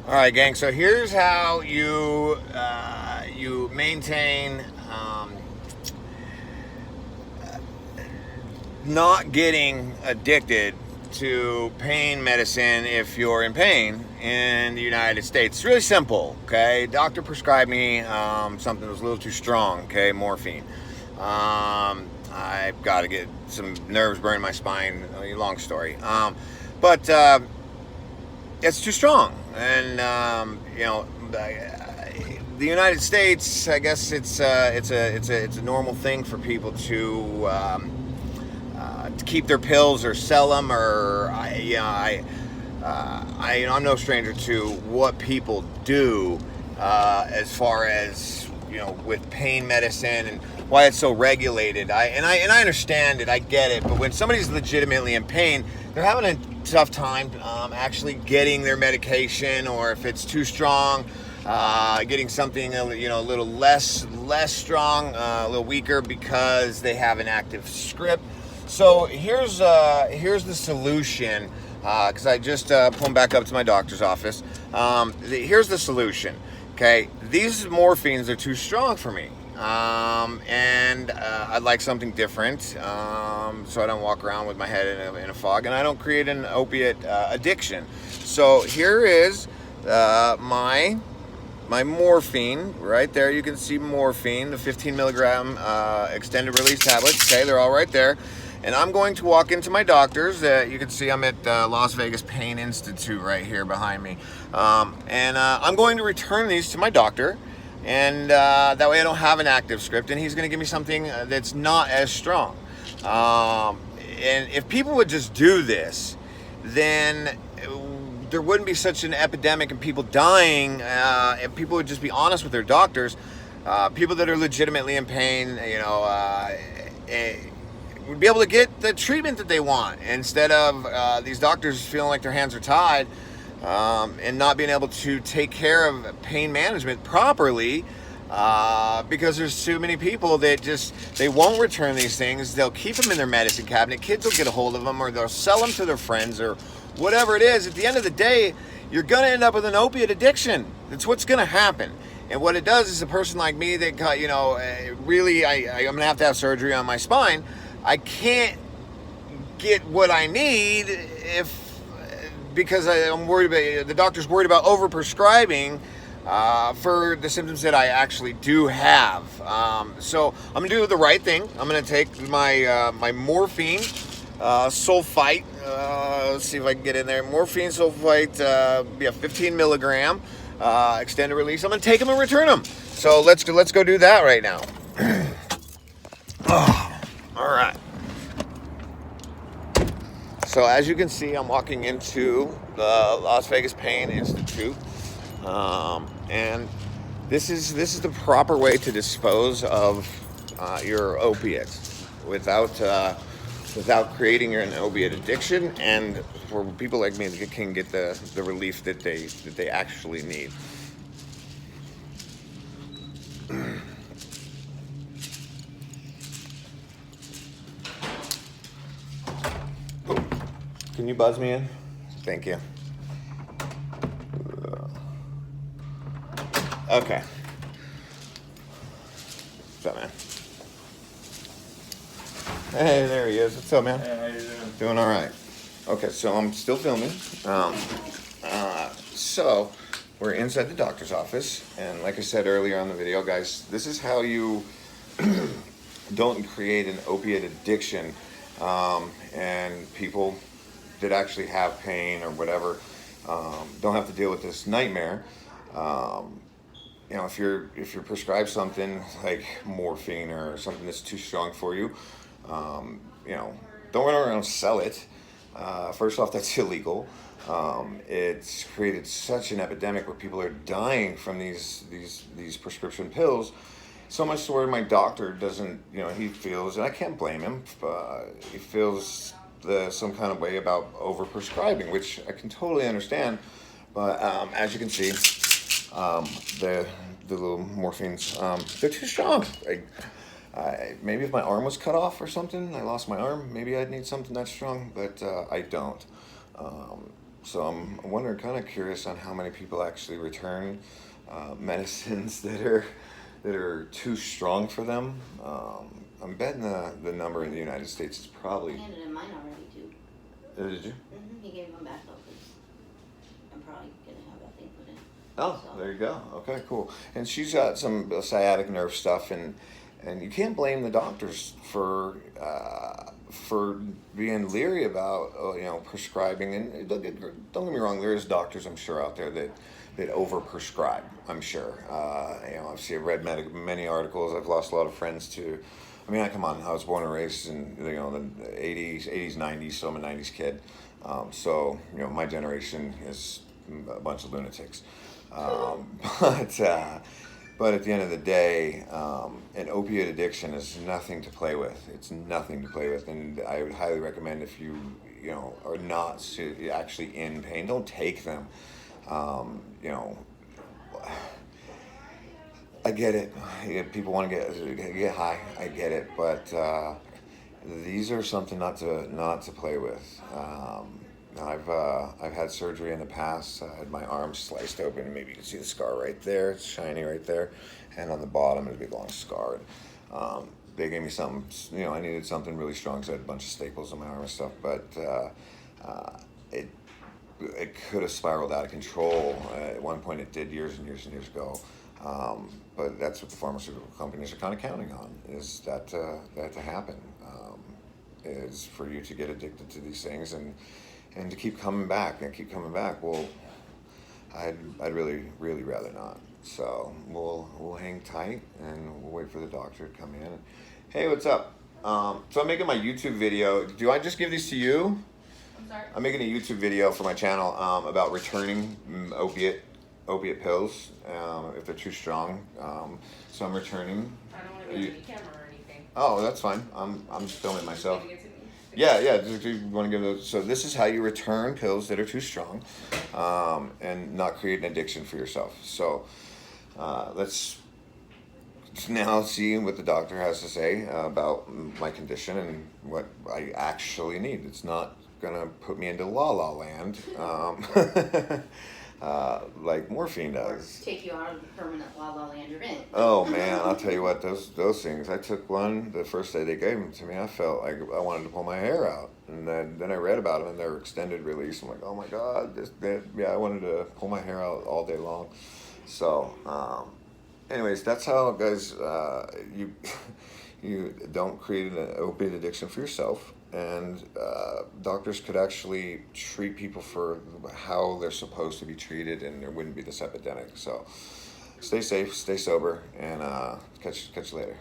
All right, gang. So here's how you you maintain not getting addicted to pain medicine if you're in pain in the United States. It's really simple. Okay, doctor prescribed me something that was a little too strong. Okay, morphine. I've got to get some nerves burning my spine. Long story. But it's too strong, and the United States, I guess it's a normal thing for people to keep their pills or sell them, or I'm no stranger to what people do as far as with pain medicine and why it's so regulated. I understand it, I get it, but when somebody's legitimately in pain, they're having a tough time actually getting their medication, or if it's too strong, getting something a little less strong, a little weaker, because they have an active script. So here's the solution, because I just pulled back up to my doctor's office. Here's the solution. Okay, these morphines are too strong for me, and I'd like something different, so I don't walk around with my head in a fog, and I don't create an opiate addiction. So here is my morphine right there. You can see morphine, the 15 milligram extended release tablets. Okay, they're all right there. And I'm going to walk into my doctor's. You can see I'm at Las Vegas Pain Institute right here behind me. And I'm going to return these to my doctor. And that way I don't have an active script. And he's going to give me something that's not as strong. And if people would just do this, then there wouldn't be such an epidemic and people dying. If people would just be honest with their doctors, people that are legitimately in pain, would be able to get the treatment that they want, instead of these doctors feeling like their hands are tied and not being able to take care of pain management properly, because there's too many people that they won't return these things. They'll keep them in their medicine cabinet. Kids will get a hold of them, or they'll sell them to their friends, or whatever it is. At the end of the day, you're going to end up with an opiate addiction. That's what's going to happen. And what it does is, a person like me that got, really, I'm going to have surgery on my spine. I can't get what I need because I'm worried about, the doctor's worried about overprescribing for the symptoms that I actually do have. So I'm gonna do the right thing. I'm gonna take my morphine sulfite. Let's see if I can get in there. Morphine sulfite, 15 milligram extended release. I'm gonna take them and return them. So let's go do that right now. All right. So as you can see, I'm walking into the Las Vegas Pain Institute, and this is the proper way to dispose of your opiates without creating an opiate addiction, and for people like me that can get the relief that they actually need. Can you buzz me in? Thank you. Okay. What's up, man? Hey, there he is. What's up, man? Hey, how you doing? Doing all right. Okay, so I'm still filming. So we're inside the doctor's office, and like I said earlier on the video, guys, this is how you don't create an opiate addiction, and people that actually have pain or whatever don't have to deal with this nightmare. If you're prescribed something like morphine or something that's too strong for you, don't run around and sell it. First off, that's illegal. It's created such an epidemic where people are dying from these prescription pills. So much to where my doctor doesn't, he feels, and I can't blame him, he feels some kind of way about overprescribing, which I can totally understand. But as you can see, the little morphines, they're too strong. Maybe if my arm was cut off or something, I lost my arm, maybe I'd need something that strong, but I don't. So I'm wondering, kind of curious on how many people actually return medicines that are too strong for them. I'm betting the number in the United States is probably. I handed him mine already too. Did you? He gave them back though, because I'm probably gonna have that thing put in. Oh, So. there you go. Okay, cool. And she's got some sciatic nerve stuff, and you can't blame the doctors for being leery about prescribing. And don't get me wrong, there is doctors I'm sure out there that overprescribe. I'm sure. I've read many articles. I've lost a lot of friends to. I mean, come on. I was born and raised in the 80s, 90s, so I'm a 90s kid. So my generation is a bunch of lunatics. But at the end of the day, an opiate addiction is nothing to play with. It's nothing to play with, and I would highly recommend if you are not actually in pain, don't take them. I get it. People want to get high. I get it, but these are something not to play with. I've had surgery in the past. I had my arm sliced open. Maybe you can see the scar right there. It's shiny right there, and on the bottom it's a big long scar. They gave me something. I needed something really strong because I had a bunch of staples in my arm and stuff. But it could have spiraled out of control. At one point, it did years and years and years ago. But that's what the pharmaceutical companies are kind of counting on, is that to happen, is for you to get addicted to these things and to keep coming back and keep coming back. Well, I'd really, really rather not. So we'll hang tight and we'll wait for the doctor to come in. Hey, what's up? So I'm making my YouTube video. Do I just give these to you? I'm sorry? I'm making a YouTube video for my channel about returning opiate pills if they're too strong. So I'm returning. I don't want to go to the camera or anything. Oh, that's fine. I'm filming myself. Giving it to me. Yeah. Just, you want to give those? So this is how you return pills that are too strong, and not create an addiction for yourself. So let's now see what the doctor has to say about my condition and what I actually need. It's not gonna put me into la la land like morphine does. Or take you out of the permanent la la land you're in. Oh man, I'll tell you what, those things. I took one the first day they gave them to me. I felt like I wanted to pull my hair out, and then I read about them and their extended release. I'm like, oh my god, I wanted to pull my hair out all day long. So, anyways, that's how, guys. You don't create an opiate addiction for yourself, and doctors could actually treat people for how they're supposed to be treated, and there wouldn't be this epidemic. So stay safe, stay sober, and catch you later.